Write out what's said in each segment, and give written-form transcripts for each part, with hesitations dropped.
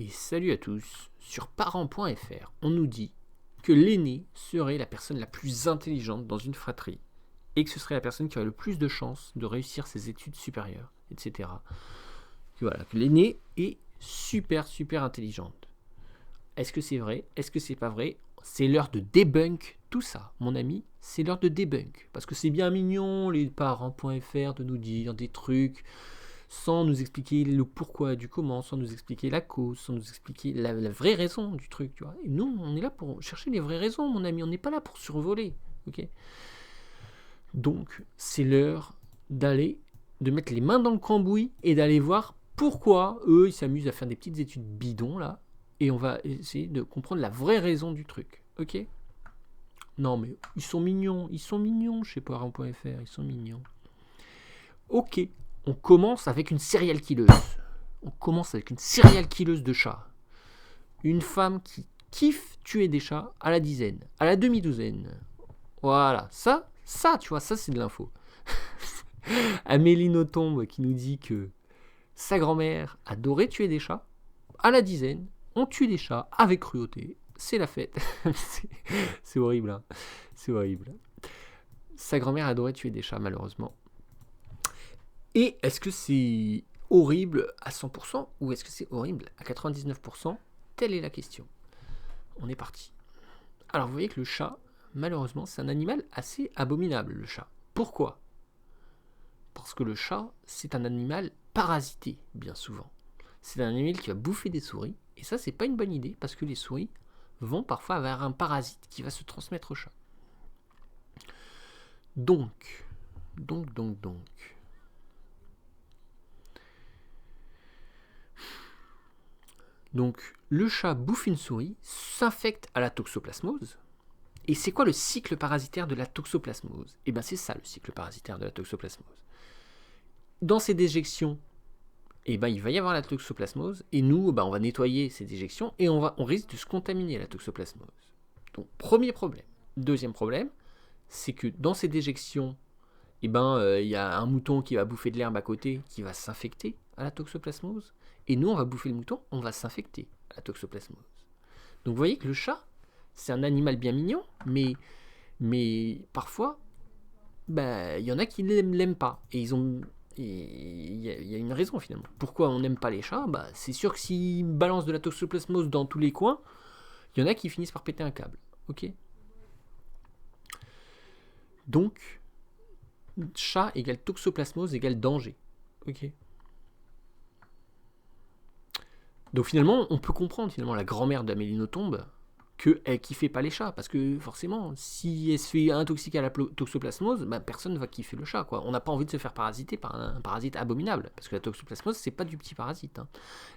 et salut à tous. Sur parents.fr, on nous dit que l'aîné serait la personne la plus intelligente dans une fratrie et que ce serait la personne qui aurait le plus de chances de réussir ses études supérieures, etc. Que l'aîné est super intelligente. Est-ce que c'est vrai? Est-ce que c'est pas vrai? C'est l'heure de debunk tout ça, mon ami. C'est l'heure de debunk. Parce que c'est bien mignon, les parents.fr, de nous dire des trucs sans nous expliquer le pourquoi du comment, sans nous expliquer la cause, sans nous expliquer la vraie raison du truc, tu vois. Et nous, on est là pour chercher les vraies raisons, mon ami. On n'est pas là pour survoler, ok? Donc, c'est l'heure de mettre les mains dans le cambouis et d'aller voir pourquoi eux, ils s'amusent à faire des petites études bidons, là. Et on va essayer de comprendre la vraie raison du truc, ok? Non, mais ils sont mignons, chez parents.fr, ils sont mignons. Ok, on commence avec une serial killeuse. De chats. Une femme qui kiffe tuer des chats à la dizaine, à la demi-douzaine. Voilà, ça, tu vois, ça c'est de l'info. Amélie Nothomb qui nous dit que sa grand-mère adorait tuer des chats. À la dizaine, on tue des chats avec cruauté. C'est la fête. c'est horrible, hein. C'est horrible. Sa grand-mère adorait tuer des chats, malheureusement. Et est-ce que c'est horrible à 100% ou est-ce que c'est horrible à 99%? Telle est la question. On est parti. Alors vous voyez que le chat, malheureusement, c'est un animal assez abominable, le chat. Pourquoi? Parce que le chat, c'est un animal parasité, bien souvent. C'est un animal qui va bouffer des souris, et ça, c'est pas une bonne idée, parce que les souris vont parfois avoir un parasite qui va se transmettre au chat. Donc. Donc, le chat bouffe une souris, s'infecte à la toxoplasmose. Et c'est quoi le cycle parasitaire de la toxoplasmose? Eh bien, c'est ça le cycle parasitaire de la toxoplasmose. Dans ces déjections, eh ben, il va y avoir la toxoplasmose, et nous, on va nettoyer ces déjections, et on risque de se contaminer à la toxoplasmose. Donc, premier problème. Deuxième problème, c'est que dans ces déjections, y a un mouton qui va bouffer de l'herbe à côté, qui va s'infecter à la toxoplasmose, et nous, on va bouffer le mouton, on va s'infecter à la toxoplasmose. Donc, vous voyez que le chat, c'est un animal bien mignon, mais parfois, il y en a qui ne l'aiment pas, et il y a une raison finalement. Pourquoi on n'aime pas les chats? C'est sûr que s'ils balancent de la toxoplasmose dans tous les coins, il y en a qui finissent par péter un câble. Ok? Donc, chat égale toxoplasmose égale danger. Ok? Donc finalement, on peut comprendre la grand-mère d'Amélie Nothomb qu'elle kiffait pas les chats, parce que forcément, si elle se fait intoxiquer à la toxoplasmose, personne ne va kiffer le chat, quoi. On n'a pas envie de se faire parasiter par un parasite abominable, parce que la toxoplasmose, c'est pas du petit parasite, hein.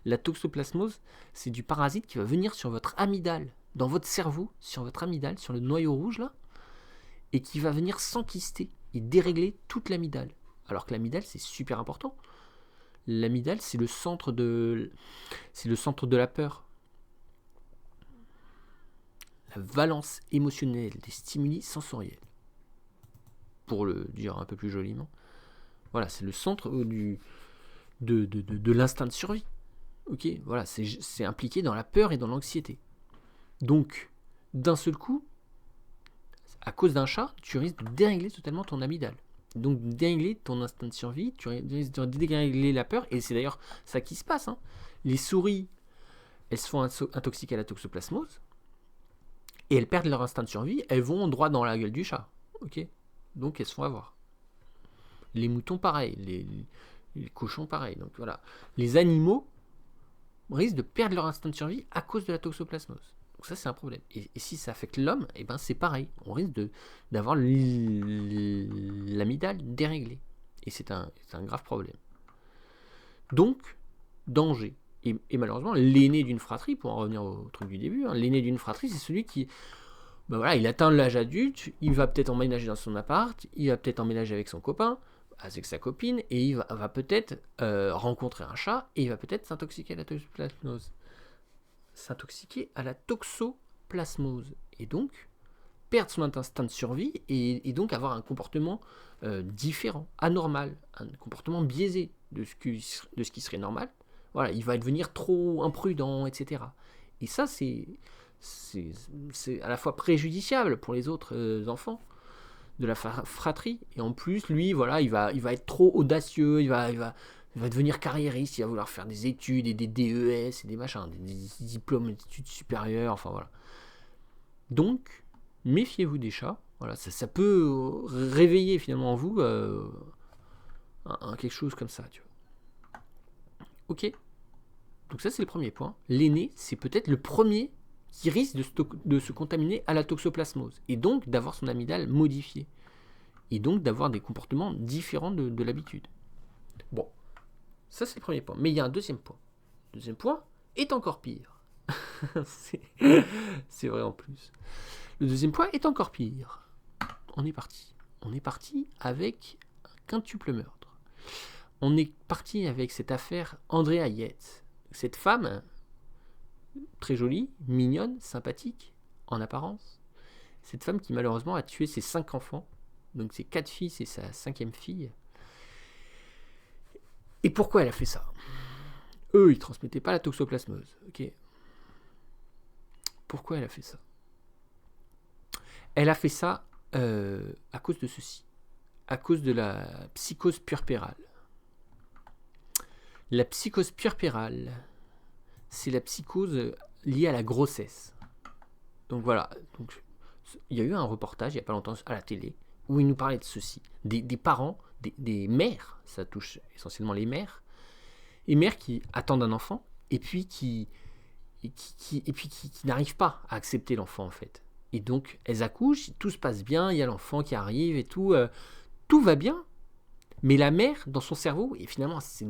La toxoplasmose, c'est du parasite qui va venir sur votre amygdale, dans votre cerveau, sur votre amygdale, sur le noyau rouge, là, et qui va venir s'enquister et dérégler toute l'amygdale. Alors que l'amygdale, c'est super important. L'amygdale, c'est le centre de la peur. La valence émotionnelle des stimuli sensoriels. Pour le dire un peu plus joliment. Voilà, c'est le centre de l'instinct de survie. Ok, voilà, c'est impliqué dans la peur et dans l'anxiété. Donc, d'un seul coup, à cause d'un chat, tu risques de dérégler totalement ton amygdale. Donc, dérégler ton instinct de survie, tu risques de dérégler la peur, et c'est d'ailleurs ça qui se passe, hein. Les souris, elles se font intoxiquer à la toxoplasmose, et elles perdent leur instinct de survie, elles vont droit dans la gueule du chat. Ok? Donc elles se font avoir. Les moutons, pareil. Les cochons, pareil. Donc voilà. Les animaux risquent de perdre leur instinct de survie à cause de la toxoplasmose. Donc ça, c'est un problème. Et si ça affecte l'homme, c'est pareil. On risque d'avoir l'amygdale déréglée. Et c'est un grave problème. Donc, danger. Et malheureusement, l'aîné d'une fratrie, pour en revenir au truc du début, l'aîné d'une fratrie, c'est celui qui, il atteint l'âge adulte, il va peut-être emménager dans son appart, il va peut-être emménager avec son copain, avec sa copine, et il va peut-être rencontrer un chat, et il va peut-être s'intoxiquer à la toxoplasmose. Et donc, perdre son instinct de survie, et donc avoir un comportement différent, anormal, un comportement biaisé de ce qui serait normal, Voilà, il va devenir trop imprudent, etc. Et ça, c'est à la fois préjudiciable pour les autres enfants de la fratrie. Et en plus, lui, voilà, il va être trop audacieux, il va devenir carriériste, il va vouloir faire des études et des DES et des machins, des diplômes d'études supérieures, enfin voilà. Donc, méfiez-vous des chats. Voilà, ça peut réveiller finalement en vous quelque chose comme ça, tu vois. Ok. Donc ça, c'est le premier point. L'aîné, c'est peut-être le premier qui risque de se contaminer à la toxoplasmose, et donc d'avoir son amygdale modifiée, et donc d'avoir des comportements différents de l'habitude. Bon, ça c'est le premier point. Mais il y a un deuxième point. Le deuxième point est encore pire. c'est vrai en plus. Le deuxième point est encore pire. On est parti. On est parti avec un quintuple meurtre. On est parti avec cette affaire Andrea Yates. Cette femme, très jolie, mignonne, sympathique, en apparence. Cette femme qui malheureusement a tué ses 5 enfants. Donc ses 4 filles, c'est sa 5e fille. Et pourquoi elle a fait ça ? Eux, ils ne transmettaient pas la toxoplasmose. Ok. Pourquoi elle a fait ça ? Elle a fait ça à cause de ceci. À cause de la psychose puerpérale. La psychose puerpérale, c'est la psychose liée à la grossesse. Donc voilà. Donc, il y a eu un reportage il n'y a pas longtemps à la télé où il nous parlait de ceci. Des parents, des mères, ça touche essentiellement les mères qui attendent un enfant et puis qui n'arrivent pas à accepter l'enfant en fait. Et donc elles accouchent, tout se passe bien, il y a l'enfant qui arrive et tout va bien. Mais la mère, dans son cerveau, et finalement c'est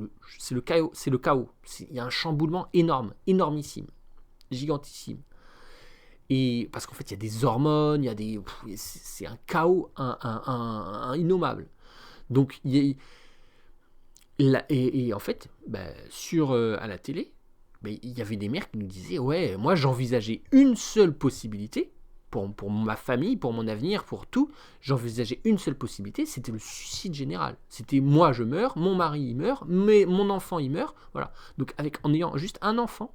le chaos. Il y a un chamboulement énorme, énormissime, gigantissime. Et parce qu'en fait, il y a des hormones, c'est un chaos innommable. Donc, et en fait, à la télé, il y avait des mères qui nous disaient, ouais, moi j'envisageais une seule possibilité pour ma famille, pour mon avenir, pour tout. J'envisageais une seule possibilité, c'était le suicide général. C'était moi je meurs, mon mari il meurt, mais mon enfant il meurt, voilà. Donc en ayant juste un enfant,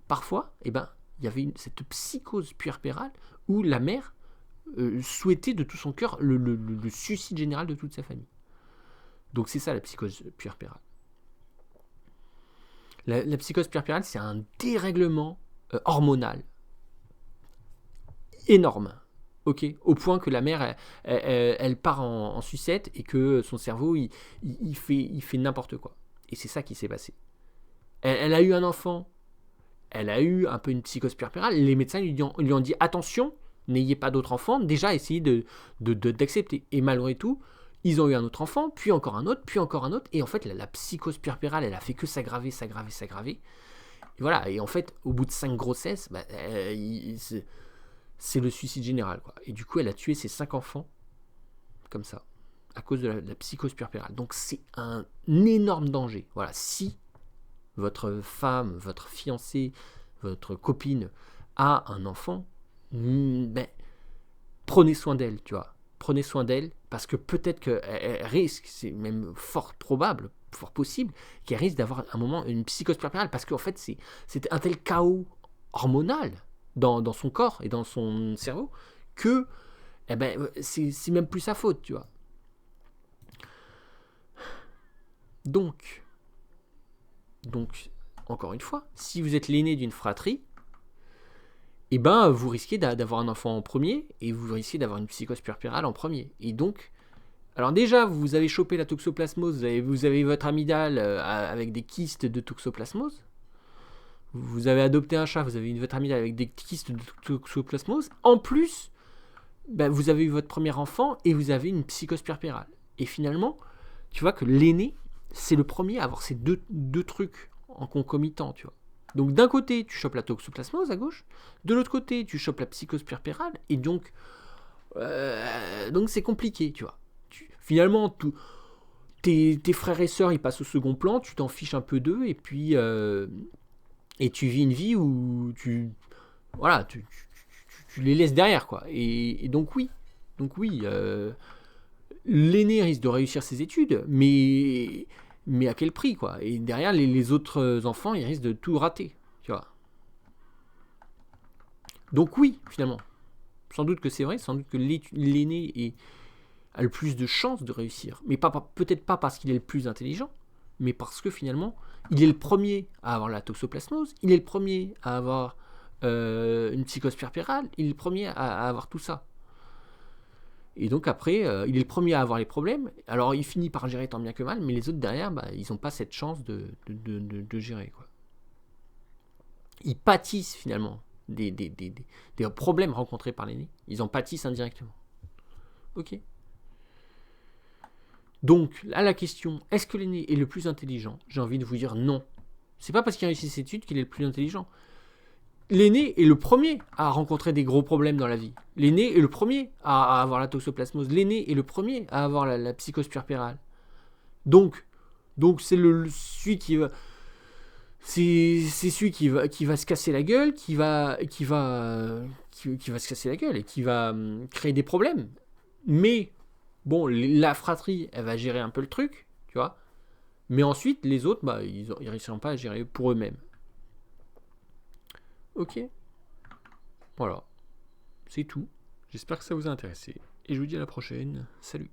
parfois, il y avait cette psychose puerpérale où la mère souhaitait de tout son cœur le suicide général de toute sa famille. Donc c'est ça la psychose puerpérale. La psychose puerpérale, c'est un dérèglement hormonal énorme, ok, au point que la mère, elle part en sucette et que son cerveau, il fait n'importe quoi. Et c'est ça qui s'est passé. Elle a eu un enfant. Elle a eu un peu une psychose puerpérale. Les médecins lui ont dit attention, n'ayez pas d'autres enfants. Déjà, essayez d'accepter. Et malgré tout, ils ont eu un autre enfant, puis encore un autre, puis encore un autre. Et en fait, la psychose puerpérale, elle a fait que s'aggraver. Et voilà. Et en fait, au bout de 5 grossesses, c'est le suicide général, quoi. Et du coup, elle a tué ses 5 enfants comme ça, à cause de la psychose puerpérale. Donc, c'est un énorme danger. Voilà. Si votre femme, votre fiancée, votre copine a un enfant, prenez soin d'elle, tu vois. Prenez soin d'elle, parce que peut-être qu'elle risque, c'est même fort probable, fort possible, qu'elle risque d'avoir un moment une psychose puerpérale, parce qu'en fait, c'est un tel chaos hormonal dans son corps et dans son cerveau que c'est même plus sa faute, tu vois. Donc, encore une fois, si vous êtes l'aîné d'une fratrie, vous risquez d'avoir un enfant en premier et vous risquez d'avoir une psychose puerpérale en premier. Et donc, alors déjà, vous avez chopé la toxoplasmose, vous avez votre amygdale avec des kystes de toxoplasmose. Vous avez adopté un chat, vous avez votre amygdale avec des kystes de toxoplasmose. En plus, vous avez eu votre premier enfant et vous avez une psychose puerpérale. Et finalement, tu vois que l'aîné, c'est le premier à avoir ces deux trucs en concomitant, tu vois. Donc d'un côté, tu chopes la toxoplasmose à gauche, de l'autre côté, tu chopes la psychose puerpérale, et donc c'est compliqué, tu vois. Finalement, tes frères et sœurs, ils passent au second plan, tu t'en fiches un peu d'eux, et puis et tu vis une vie où tu les laisses derrière, quoi. Et donc oui, l'aîné risque de réussir ses études, mais Mais à quel prix, quoi? Et derrière, les autres enfants, ils risquent de tout rater, tu vois. Donc oui, finalement. Sans doute que c'est vrai, sans doute que l'aîné a le plus de chances de réussir. Mais peut-être pas parce qu'il est le plus intelligent, mais parce que finalement, il est le premier à avoir la toxoplasmose, il est le premier à avoir une psychose puerpérale, il est le premier à avoir tout ça. Et donc après, il est le premier à avoir les problèmes. Alors il finit par gérer tant bien que mal, mais les autres derrière, bah, ils n'ont pas cette chance de gérer, quoi. Ils pâtissent finalement des problèmes rencontrés par l'aîné. Ils en pâtissent indirectement. Ok. Donc, là, la question, est-ce que l'aîné est le plus intelligent? J'ai envie de vous dire non. C'est pas parce qu'il a réussi cette étude qu'il est le plus intelligent. L'aîné est le premier à rencontrer des gros problèmes dans la vie. L'aîné est le premier à avoir la toxoplasmose. L'aîné est le premier à avoir la psychose puerpérale. Donc c'est celui qui va... C'est celui qui va se casser la gueule, qui va se casser la gueule et qui va créer des problèmes. Mais bon, la fratrie, elle va gérer un peu le truc, tu vois. Mais ensuite, les autres, bah, ils réussiront pas à gérer pour eux-mêmes. Ok. Voilà. C'est tout. J'espère que ça vous a intéressé. Et je vous dis à la prochaine. Salut.